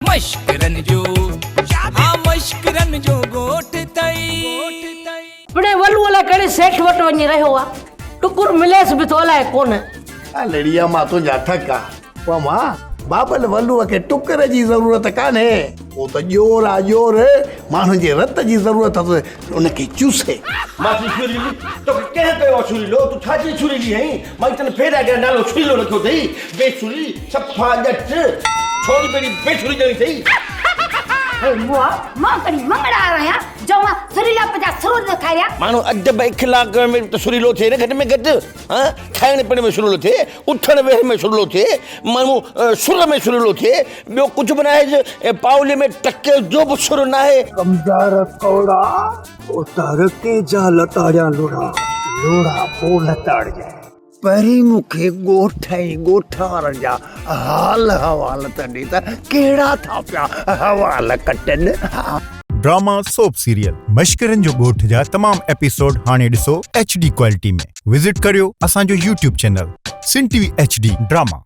मशकिरन जो हाँ मशकिरन जो गोठ तई अपने वलू वाला कड़े सेठ वट वञी रहियो आहे टुकुर मिलेस बि थो अलाए कोन लड़िया मां तुंहिंजा ठका पोइ मां बाबल वलूअ खे टुकर जी ज़रूरत कान्हे उहो त जोर आहे जोर माण्हुनि जे रत जी ज़रूरत आहे उनखे चूसे मां छुरीली तोखे कंहिं कयो छुरीलो तूं छाजी छुरीली आहीं मां तने फेरा करे नालो छुरीलो रखियो अथई बेछुरी सफ़ा ॼट छोरी पहिरीं बेछुरी ॼणी अथई बुआ मां कड़ी मंगड़ा आया जवा सरीला पजा सरोज खाया मानो अदब इखलाक में तो सुरीलो थे घट में घट हां खाइण पीअण में सुरीलो थे उठण वेहण में सुरीलो थे मानो सुर में सुरीलो थे बियो कुछ बनाए पावले में टके जो भी सुर ना है कमदार कौड़ा उतार के जाल ताजा लोड़ा लोड़ा पोल ताड़ जाए पहिरीं मूंखे ॻोठार जा हाल हवाल तॾहिं त कहिड़ा था पिया हवाल कटनि ड्रामा सोप सीरियल मशकिरन जो ॻोठ जा तमाम एपिसोड हाणे ॾिसो HD क्वालिटी में विजिट करियो असांजो YouTube चैनल SindhTVHD ड्रामा।